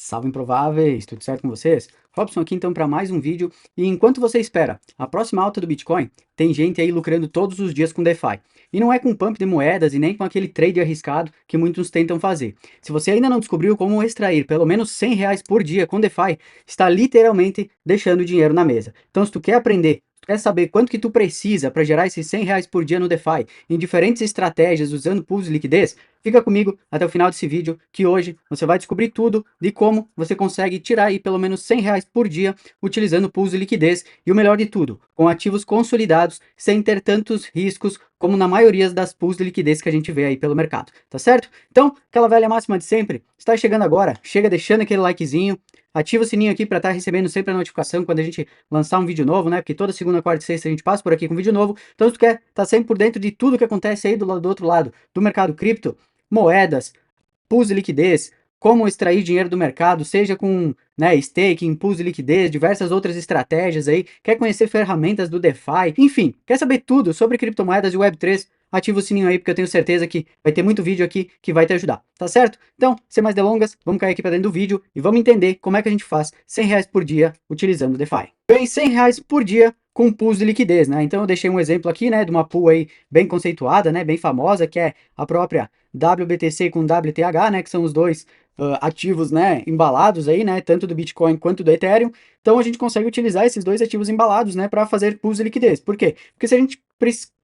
Salve improváveis, tudo certo com vocês? Robson aqui então para mais um vídeo. E enquanto você espera a próxima alta do Bitcoin, tem gente aí lucrando todos os dias com DeFi. E não é com pump de moedas e nem com aquele trade arriscado que muitos tentam fazer. Se você ainda não descobriu como extrair pelo menos R$ 100 por dia com DeFi, está literalmente deixando dinheiro na mesa. Então se tu quer aprender, quer saber quanto que tu precisa para gerar esses R$ 100 por dia no DeFi, em diferentes estratégias usando pools de liquidez, fica comigo até o final desse vídeo, que hoje você vai descobrir tudo de como você consegue tirar aí pelo menos R$ 100 por dia utilizando pools de liquidez e o melhor de tudo, com ativos consolidados, sem ter tantos riscos como na maioria das pools de liquidez que a gente vê aí pelo mercado, tá certo? Então, aquela velha máxima de sempre, está chegando agora, chega deixando aquele likezinho, ativa o sininho aqui para estar recebendo sempre a notificação quando a gente lançar um vídeo novo, né? Porque toda segunda, quarta e sexta a gente passa por aqui com vídeo novo. Então, se tu quer estar sempre por dentro de tudo que acontece aí do outro lado do mercado cripto, moedas, pools de liquidez, como extrair dinheiro do mercado, seja com staking, pools de liquidez, diversas outras estratégias aí, quer conhecer ferramentas do DeFi, enfim, quer saber tudo sobre criptomoedas e Web3, ativa o sininho aí porque eu tenho certeza que vai ter muito vídeo aqui que vai te ajudar, tá certo? Então, sem mais delongas, vamos cair aqui para dentro do vídeo e vamos entender como é que a gente faz R$ 100 por dia utilizando o DeFi. Bem, R$ 100 por dia com pools de liquidez, né? Então eu deixei um exemplo aqui, né, de uma pool aí bem conceituada, né, bem famosa, que é a própria WBTC com WTH, né, que são os dois ativos, né, embalados aí, né, tanto do Bitcoin quanto do Ethereum. Então a gente consegue utilizar esses dois ativos embalados, né, para fazer pools de liquidez. Por quê? Porque se a gente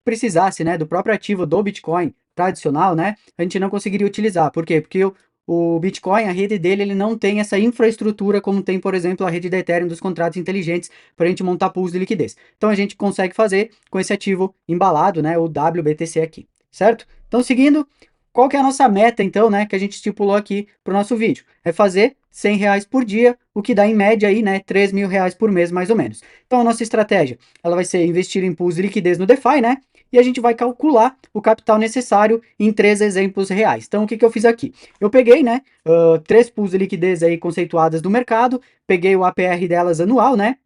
precisasse, né, do próprio ativo do Bitcoin tradicional, né, a gente não conseguiria utilizar. Por quê? Porque o Bitcoin, a rede dele, ele não tem essa infraestrutura como tem, por exemplo, a rede da Ethereum dos contratos inteligentes para a gente montar pools de liquidez. Então a gente consegue fazer com esse ativo embalado, né, o WBTC aqui, certo? Então seguindo, qual que é a nossa meta então, né, que a gente estipulou aqui para o nosso vídeo? É fazer R$ 100 por dia, o que dá em média aí, né, R$ 3.000 por mês mais ou menos. Então a nossa estratégia, ela vai ser investir em pools de liquidez no DeFi, né, e a gente vai calcular o capital necessário em 3 exemplos reais. Então o que que eu fiz aqui? Eu peguei, né, 3 pools de liquidez aí conceituadas do mercado, peguei o APR delas anual, né,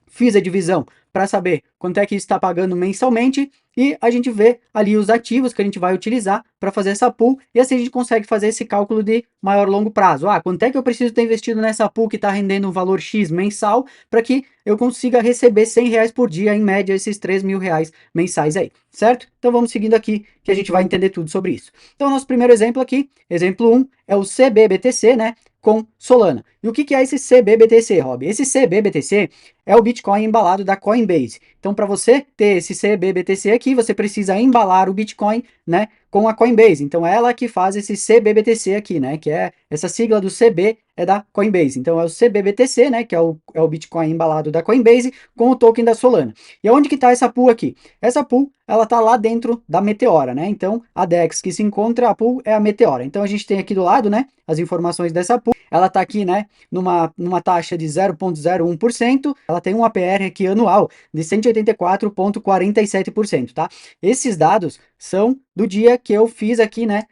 fiz a divisão para saber quanto é que está pagando mensalmente e a gente vê ali os ativos que a gente vai utilizar para fazer essa pool e assim a gente consegue fazer esse cálculo de maior longo prazo. Ah, quanto é que eu preciso ter investido nessa pool que está rendendo um valor X mensal para que eu consiga receber R$ 100 por dia, em média, esses R$ 3.000 mensais aí, certo? Então vamos seguindo aqui que a gente vai entender tudo sobre isso. Então nosso primeiro exemplo aqui, exemplo 1, é o CBBTC, né? Com Solana. E o que é esse CBBTC, Rob? Esse CBBTC é o Bitcoin embalado da Coinbase. Então, para você ter esse CBBTC aqui, você precisa embalar o Bitcoin, né, com a Coinbase. Então, é ela que faz esse CBBTC aqui, né, que é essa sigla do CB é da Coinbase. Então, é o CBBTC, né, que é o Bitcoin embalado da Coinbase com o token da Solana. E onde que está essa pool aqui? Essa pool, ela está lá dentro da Meteora, né? Então, a DEX que se encontra, a pool é a Meteora. Então, a gente tem aqui do lado, né, as informações dessa pool. Ela está aqui, né, numa taxa de 0,01%, ela tem um APR aqui anual de 184,47%, tá? Esses dados são do dia que eu fiz aqui, né,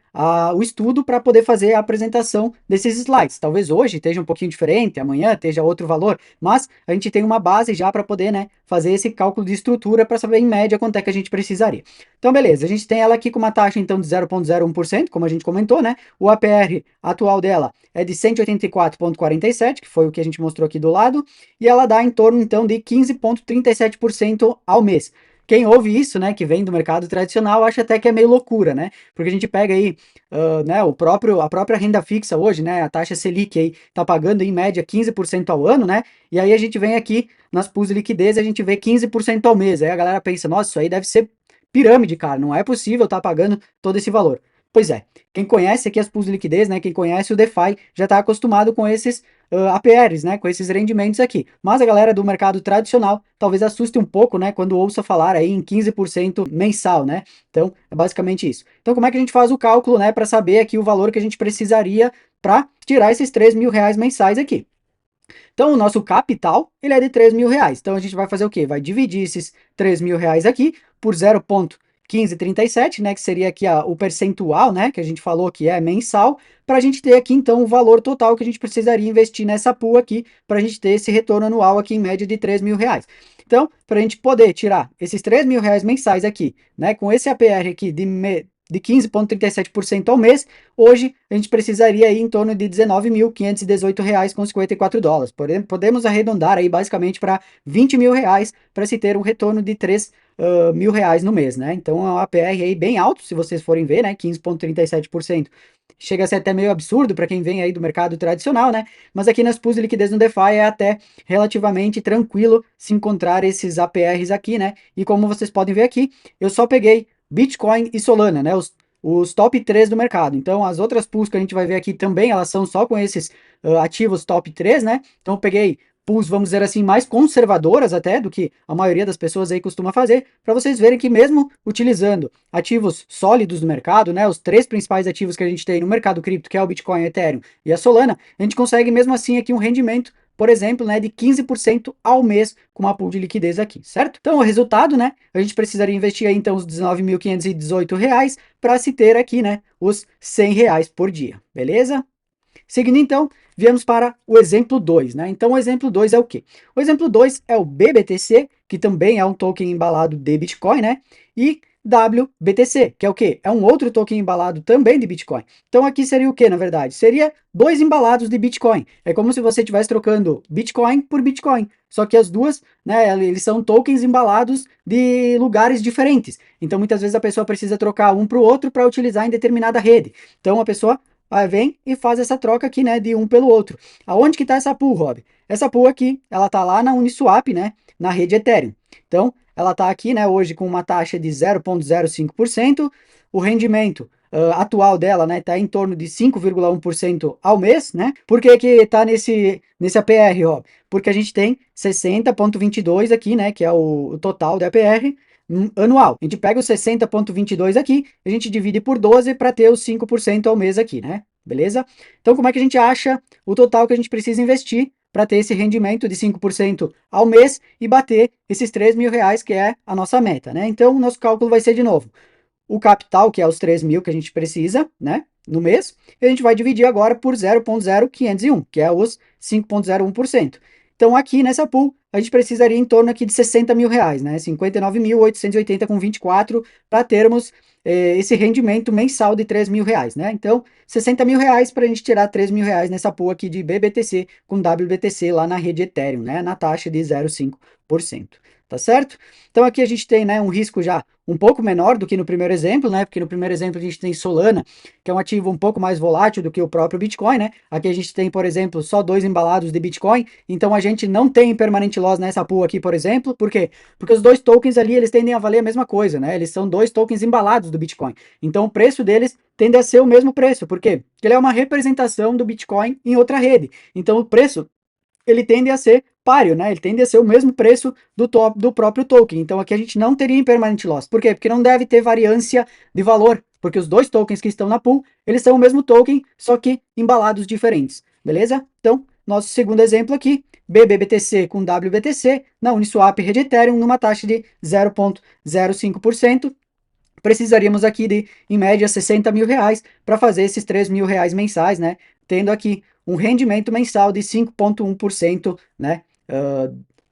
o estudo para poder fazer a apresentação desses slides. Talvez hoje esteja um pouquinho diferente, amanhã esteja outro valor, mas a gente tem uma base já para poder, né, fazer esse cálculo de estrutura para saber em média quanto é que a gente precisaria. Então, beleza, a gente tem ela aqui com uma taxa então de 0,01%, como a gente comentou, né? O APR atual dela é de 184,47, que foi o que a gente mostrou aqui do lado, e ela dá em torno então de 15,37% ao mês. Quem ouve isso, né, que vem do mercado tradicional, acha até que é meio loucura, né? Porque a gente pega aí, né, a própria renda fixa hoje, né, a taxa Selic aí tá pagando em média 15% ao ano, né? E aí a gente vem aqui nas pools de liquidez e a gente vê 15% ao mês. Aí a galera pensa, nossa, isso aí deve ser pirâmide, cara, não é possível estar pagando todo esse valor. Pois é, quem conhece aqui as pools de liquidez, né, quem conhece o DeFi, já está acostumado com esses APRs, né, com esses rendimentos aqui. Mas a galera do mercado tradicional talvez assuste um pouco, né, quando ouça falar aí em 15% mensal, né? Então, é basicamente isso. Então, como é que a gente faz o cálculo, né, para saber aqui o valor que a gente precisaria para tirar esses R$ 3.000 mensais aqui? Então, o nosso capital, ele é de R$ 3.000. Então, a gente vai fazer o quê? Vai dividir esses R$ 3.000 aqui por 0,1537, né, que seria aqui o percentual, né, que a gente falou que é mensal, para a gente ter aqui, então, o valor total que a gente precisaria investir nessa pool aqui, para a gente ter esse retorno anual aqui, em média, de R$ 3.000. Então, para a gente poder tirar esses R$ 3.000 mensais aqui, né, com esse APR aqui de de 15,37% ao mês, hoje a gente precisaria aí em torno de R$19.518,54. Podemos arredondar aí basicamente para R$20.000 para se ter um retorno de R$3.000 no mês, né? Então é um APR aí bem alto, se vocês forem ver, né? 15,37%. Chega a ser até meio absurdo para quem vem aí do mercado tradicional, né? Mas aqui nas pools de liquidez no DeFi é até relativamente tranquilo se encontrar esses APRs aqui, né? E como vocês podem ver aqui, eu só peguei Bitcoin e Solana, né? Os top 3 do mercado. Então, as outras pools que a gente vai ver aqui também, elas são só com esses ativos top 3, né? Então, eu peguei pools, vamos dizer assim, mais conservadoras até do que a maioria das pessoas aí costuma fazer, para vocês verem que mesmo utilizando ativos sólidos do mercado, né, os 3 principais ativos que a gente tem no mercado cripto, que é o Bitcoin, o Ethereum e a Solana, a gente consegue mesmo assim aqui um rendimento, por exemplo, né, de 15% ao mês com uma pool de liquidez aqui, certo? Então, o resultado, né, a gente precisaria investir aí então os R$19.518 para se ter aqui, né, os R$100 por dia, beleza? Seguindo então, viemos para o exemplo 2, né? Então o exemplo 2 é o quê? O exemplo 2 é o BBTC, que também é um token embalado de Bitcoin, né? E WBTC, que é o quê? É um outro token embalado também de Bitcoin. Então aqui seria o quê, na verdade? Seria dois embalados de Bitcoin. É como se você estivesse trocando Bitcoin por Bitcoin. Só que as duas, né, eles são tokens embalados de lugares diferentes. Então muitas vezes a pessoa precisa trocar um para o outro para utilizar em determinada rede. Então a pessoa vem e faz essa troca aqui, né, de um pelo outro. Aonde que está essa pool, Rob? Essa pool aqui, ela tá lá na Uniswap, né, na rede Ethereum. Então, ela tá aqui, né, hoje com uma taxa de 0,05%, o rendimento atual dela, né, tá em torno de 5,1% ao mês, né? Por que que tá nesse APR, Rob? Porque a gente tem 60,22 aqui, né, que é o total da APR, anual. A gente pega os 60,22 aqui, a gente divide por 12 para ter os 5% ao mês aqui, né? Beleza? Então, como é que a gente acha o total que a gente precisa investir para ter esse rendimento de 5% ao mês e bater esses R$3.000, que é a nossa meta, né? Então, o nosso cálculo vai ser de novo o capital, que é os 3.000 que a gente precisa, né, no mês, e a gente vai dividir agora por 0,0501, que é os 5,01%. Então, aqui nessa pool, a gente precisaria em torno aqui de R$60.000, né, 59.880,24 para termos esse rendimento mensal de R$3.000, né? Então, R$60.000 para a gente tirar R$3.000 nessa pool aqui de BBTC com WBTC lá na rede Ethereum, né, na taxa de 0,5%. Tá certo? Então aqui a gente tem, né, um risco já um pouco menor do que no primeiro exemplo, né? Porque no primeiro exemplo a gente tem Solana, que é um ativo um pouco mais volátil do que o próprio Bitcoin, né? Aqui a gente tem, por exemplo, só 2 embalados de Bitcoin, então a gente não tem permanent loss nessa pool aqui, por exemplo. Por quê? Porque os dois tokens ali, eles tendem a valer a mesma coisa, né? Eles são dois tokens embalados do Bitcoin. Então o preço deles tende a ser o mesmo preço. Por quê? Porque ele é uma representação do Bitcoin em outra rede. Então o preço ele tende a ser páreo, né? Ele tende a ser o mesmo preço do próprio token. Então aqui a gente não teria impermanent loss. Por quê? Porque não deve ter variância de valor, porque os dois tokens que estão na pool, eles são o mesmo token, só que embalados diferentes. Beleza? Então, nosso segundo exemplo aqui, BBTC com WBTC na Uniswap Rede Ethereum numa taxa de 0,05%. Precisaríamos aqui de, em média, R$60.000 para fazer esses R$3.000 mensais, né? Tendo aqui um rendimento mensal de 5,1%, né?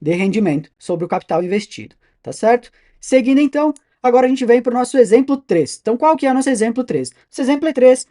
De rendimento sobre o capital investido, tá certo? Seguindo então, agora a gente vem para o nosso exemplo 3. Então, qual que é o nosso exemplo 3? Esse exemplo é 3,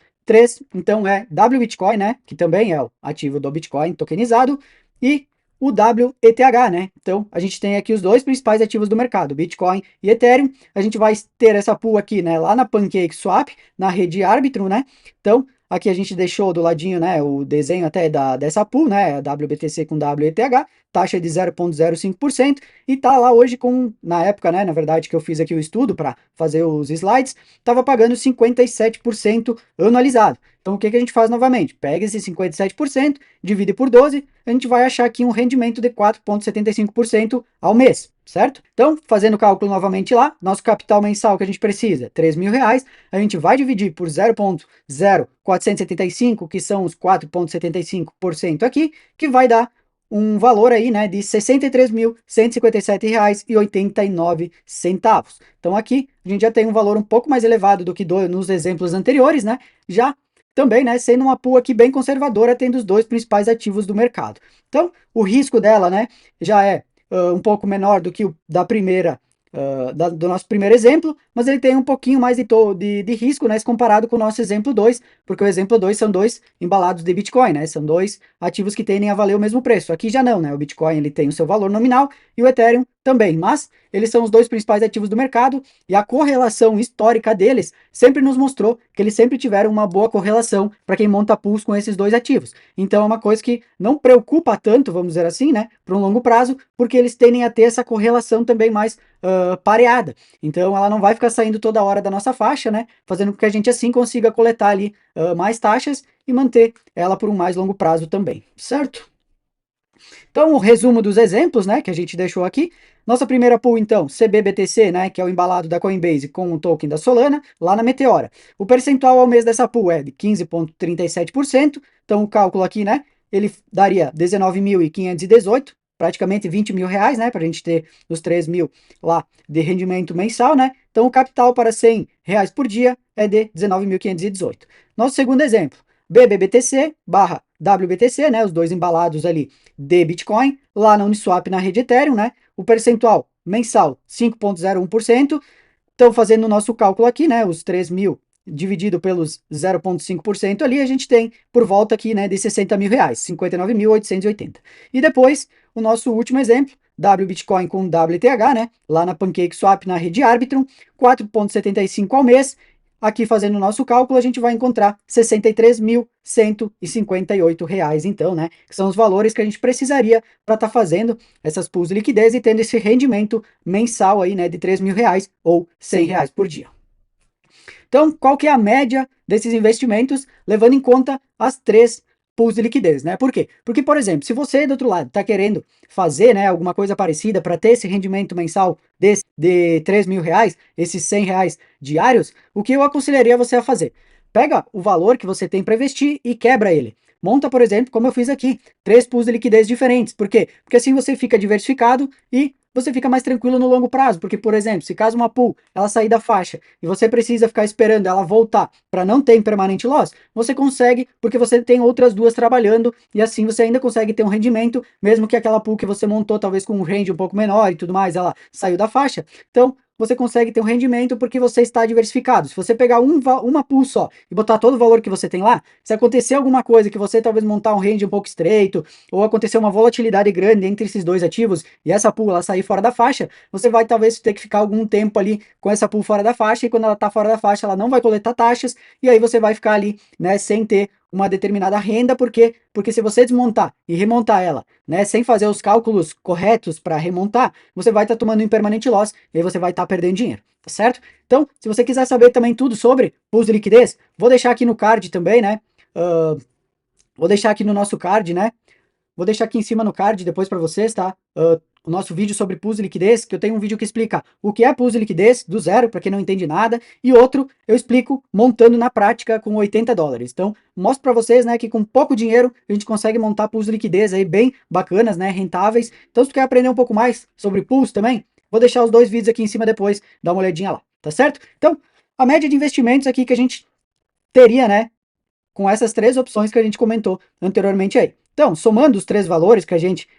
então é WBitcoin, né? Que também é o ativo do Bitcoin tokenizado, e o WETH, né? Então, a gente tem aqui os dois principais ativos do mercado, Bitcoin e Ethereum. A gente vai ter essa pool aqui, né, lá na PancakeSwap, na rede Arbitrum, né? Então, aqui a gente deixou do ladinho, né, o desenho até dessa pool, né, a WBTC com WETH, taxa de 0,05%, e tá lá hoje com, na época, né, na verdade, que eu fiz aqui o estudo para fazer os slides, estava pagando 57% anualizado. Então, o que a gente faz novamente? Pega esse 57%, divide por 12, a gente vai achar aqui um rendimento de 4,75% ao mês, certo? Então, fazendo o cálculo novamente lá, nosso capital mensal que a gente precisa, R$3.000, a gente vai dividir por 0,0475, que são os 4,75% aqui, que vai dar um valor aí, né, de R$63.157,89. Então aqui a gente já tem um valor um pouco mais elevado do que nos exemplos anteriores, né? Já também, né, sendo uma pool aqui bem conservadora, tendo os dois principais ativos do mercado. Então, o risco dela, né, já é um pouco menor do que o da primeira do nosso primeiro exemplo, mas ele tem um pouquinho mais de risco, né, se comparado com o nosso exemplo 2, porque o exemplo 2 são dois embalados de Bitcoin, né, são dois ativos que tendem a valer o mesmo preço. Aqui já não, né, o Bitcoin ele tem o seu valor nominal e o Ethereum também, mas eles são os dois principais ativos do mercado e a correlação histórica deles sempre nos mostrou que eles sempre tiveram uma boa correlação para quem monta pools com esses dois ativos. Então é uma coisa que não preocupa tanto, vamos dizer assim, né, para um longo prazo, porque eles tendem a ter essa correlação também mais pareada. Então ela não vai ficar saindo toda hora da nossa faixa, né, fazendo com que a gente assim consiga coletar ali mais taxas e manter ela por um mais longo prazo também, certo? Então, o resumo dos exemplos, né, que a gente deixou aqui. Nossa primeira pool, então, CBBTC, né, que é o embalado da Coinbase com o token da Solana, lá na Meteora. O percentual ao mês dessa pool é de 15,37%. Então, o cálculo aqui, né, ele daria 19.518, praticamente 20 mil reais, né, para a gente ter os 3 mil lá de rendimento mensal, né. Então, o capital para 100 reais por dia é de 19.518. Nosso segundo exemplo, BBBTC barra WBTC, né, os dois embalados ali de Bitcoin, lá na Uniswap, na rede Ethereum, né, o percentual mensal 5,01%. Então, fazendo o nosso cálculo aqui, né, os 3 mil dividido pelos 0,5% ali, a gente tem por volta aqui, né, de 60 mil reais, 59.880. E depois, o nosso último exemplo, WBitcoin com WTH, né, lá na PancakeSwap, na rede Arbitrum, 4,75 ao mês. Aqui, fazendo o nosso cálculo, a gente vai encontrar R$ 63.158, então, né, que são os valores que a gente precisaria para estar fazendo essas pools de liquidez e tendo esse rendimento mensal aí, né, de 3 mil reais ou 100 reais por dia. Então, qual que é a média desses investimentos, levando em conta as três pools de liquidez, né? Por quê? Porque, por exemplo, se você do outro lado está querendo fazer, né, alguma coisa parecida para ter esse rendimento mensal de 3 mil reais, esses 100 reais diários, o que eu aconselharia você a fazer? Pega o valor que você tem para investir e quebra ele. Monta, por exemplo, como eu fiz aqui, três pools de liquidez diferentes. Por quê? Porque assim você fica diversificado e você fica mais tranquilo no longo prazo, porque, por exemplo, se caso uma pool ela sair da faixa e você precisa ficar esperando ela voltar para não ter permanente loss, você consegue, porque você tem outras duas trabalhando e assim você ainda consegue ter um rendimento, mesmo que aquela pool que você montou talvez com um range um pouco menor e tudo mais, ela saiu da faixa. Então, você consegue ter um rendimento porque você está diversificado. Se você pegar uma pool só e botar todo o valor que você tem lá, se acontecer alguma coisa que você talvez montar um range um pouco estreito, ou acontecer uma volatilidade grande entre esses dois ativos e essa pool ela sair fora da faixa, você vai talvez ter que ficar algum tempo ali com essa pool fora da faixa, e quando ela está fora da faixa, ela não vai coletar taxas, e aí você vai ficar ali, né, sem ter uma determinada renda, porque se você desmontar e remontar ela, né, sem fazer os cálculos corretos para remontar, você vai estar tomando um impermanente loss e aí você vai estar perdendo dinheiro, tá certo? Então, se você quiser saber também tudo sobre pools de liquidez, vou deixar aqui no card também, né? Vou deixar aqui no nosso card, né? Vou deixar aqui em cima no card depois para vocês, tá? O nosso vídeo sobre pools de liquidez, que eu tenho um vídeo que explica o que é pools de liquidez, do zero, para quem não entende nada, e outro eu explico montando na prática com 80 dólares. Então, mostro para vocês, né, que com pouco dinheiro a gente consegue montar pools de liquidez aí bem bacanas, né, rentáveis. Então, se tu quer aprender um pouco mais sobre pools também, vou deixar os dois vídeos aqui em cima depois, dá uma olhadinha lá, tá certo? Então, a média de investimentos aqui que a gente teria, né, com essas três opções que a gente comentou anteriormente aí. Então, somando os três valores que a gente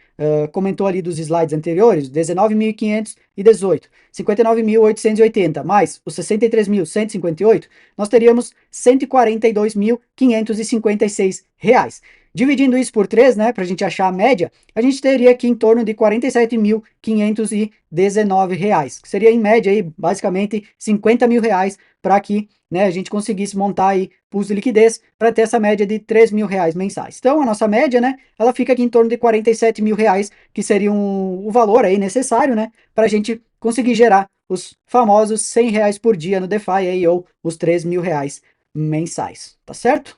comentou ali dos slides anteriores, 19.518, 59.880, mais os 63.158, nós teríamos 142.556 reais. Dividindo isso por 3, né, para a gente achar a média, a gente teria aqui em torno de 47.519 reais, que seria em média aí, basicamente 50 mil reais para que, né, a gente conseguisse montar aí pools de liquidez para ter essa média de 3 mil reais mensais. Então, a nossa média, né, ela fica aqui em torno de 47 mil reais, que seria o valor aí necessário, né, para a gente conseguir gerar os famosos 100 reais por dia no DeFi aí, ou os 3 mil reais mensais, tá certo?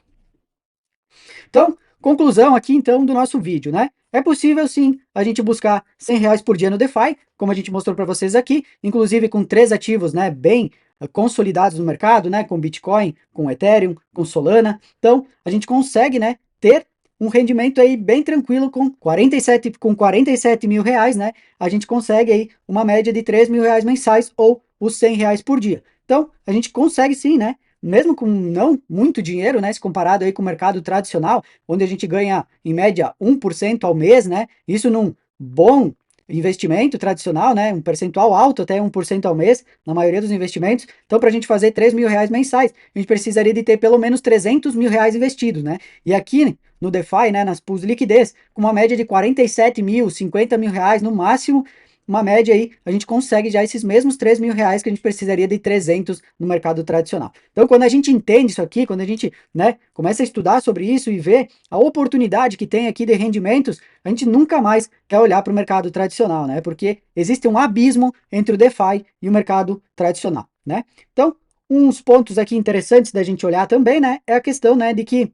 Então, conclusão aqui então do nosso vídeo, né? É possível sim a gente buscar 100 reais por dia no DeFi, como a gente mostrou para vocês aqui, inclusive com três ativos, né, bem consolidados no mercado, né, com Bitcoin, com Ethereum, com Solana. Então, a gente consegue, né, ter um rendimento aí bem tranquilo com 47 mil reais, né? A gente consegue aí uma média de 3 mil reais mensais ou os 100 reais por dia. Então, a gente consegue sim, né? Mesmo com não muito dinheiro, né, se comparado aí com o mercado tradicional, onde a gente ganha em média 1% ao mês, né, isso num bom investimento tradicional, né, um percentual alto, até 1% ao mês, na maioria dos investimentos. Então, para a gente fazer 3 mil reais mensais, a gente precisaria de ter pelo menos 300 mil reais investidos, né? E aqui no DeFi, né, nas pools de liquidez, com uma média de 47 mil, 50 mil reais no máximo, uma média aí, a gente consegue já esses mesmos 3 mil reais que a gente precisaria de 300 no mercado tradicional. Então, quando a gente entende isso aqui, quando a gente, né, começa a estudar sobre isso e vê a oportunidade que tem aqui de rendimentos, a gente nunca mais quer olhar para o mercado tradicional, né? Porque existe um abismo entre o DeFi e o mercado tradicional, né? Então, uns pontos aqui interessantes da gente olhar também, né, é a questão, né, de que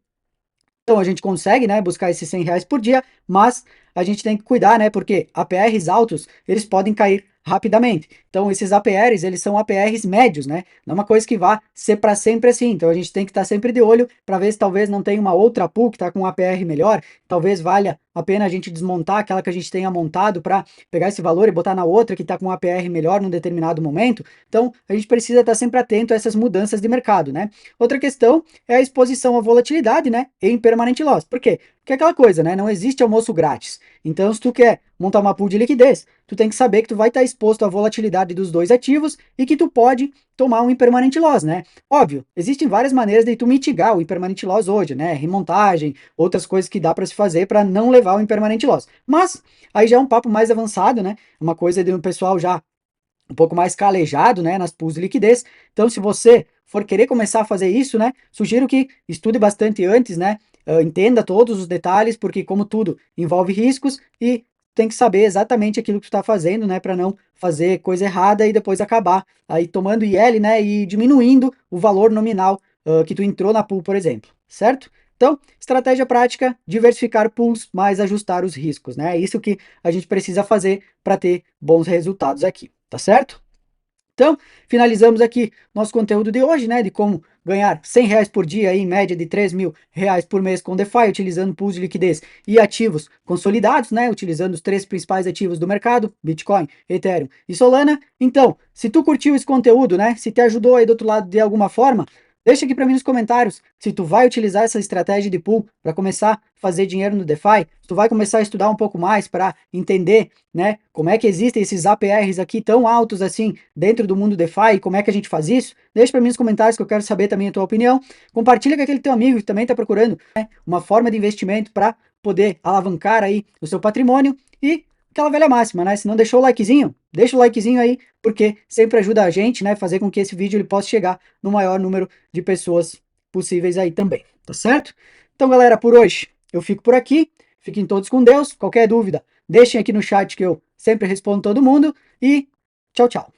então a gente consegue, né, buscar esses 100 reais por dia, mas a gente tem que cuidar, né, porque APRs altos, eles podem cair rapidamente. Então esses APRs, eles são APRs médios, né? Não é uma coisa que vá ser para sempre assim. Então a gente tem que estar sempre de olho para ver se talvez não tenha uma outra pool que está com um APR melhor, talvez valha a pena a gente desmontar aquela que a gente tenha montado para pegar esse valor e botar na outra que está com um APR melhor num determinado momento. Então a gente precisa estar sempre atento a essas mudanças de mercado, né? Outra questão é a exposição à volatilidade, né? Em permanent loss. Por quê? Porque é aquela coisa, né? Não existe almoço grátis. Então, se tu quer montar uma pool de liquidez, tu tem que saber que tu vai estar exposto à volatilidade dos dois ativos e que tu pode tomar um impermanent loss, né? Óbvio, existem várias maneiras de tu mitigar o impermanent loss hoje, né? Remontagem, outras coisas que dá para se fazer para não levar o impermanent loss. Mas aí já é um papo mais avançado, né? Uma coisa de um pessoal já um pouco mais calejado, né, nas pools de liquidez. Então, se você for querer começar a fazer isso, né, sugiro que estude bastante antes, né, entenda todos os detalhes, porque como tudo envolve riscos e tem que saber exatamente aquilo que tu está fazendo, né, para não fazer coisa errada e depois acabar aí tomando IL, né, e diminuindo o valor nominal que tu entrou na pool, por exemplo, certo? Então, estratégia prática, diversificar pools, mas ajustar os riscos, né? É isso que a gente precisa fazer para ter bons resultados aqui, tá certo? Então, finalizamos aqui nosso conteúdo de hoje, né? De como ganhar 100 reais por dia, aí, em média de 3 mil reais por mês com DeFi, utilizando pools de liquidez e ativos consolidados, né? Utilizando os três principais ativos do mercado, Bitcoin, Ethereum e Solana. Então, se tu curtiu esse conteúdo, né? Se te ajudou aí do outro lado de alguma forma, deixa aqui para mim nos comentários se tu vai utilizar essa estratégia de pool para começar a fazer dinheiro no DeFi, se tu vai começar a estudar um pouco mais para entender, né, como é que existem esses APRs aqui tão altos assim dentro do mundo DeFi e como é que a gente faz isso. Deixa para mim nos comentários que eu quero saber também a tua opinião. Compartilha com aquele teu amigo que também está procurando, né, uma forma de investimento para poder alavancar aí o seu patrimônio e aquela velha máxima, né? Se não deixou o likezinho, deixa o likezinho aí, porque sempre ajuda a gente, né, fazer com que esse vídeo ele possa chegar no maior número de pessoas possíveis aí também, tá certo? Então, galera, por hoje eu fico por aqui. Fiquem todos com Deus. Qualquer dúvida, deixem aqui no chat que eu sempre respondo todo mundo e tchau, tchau.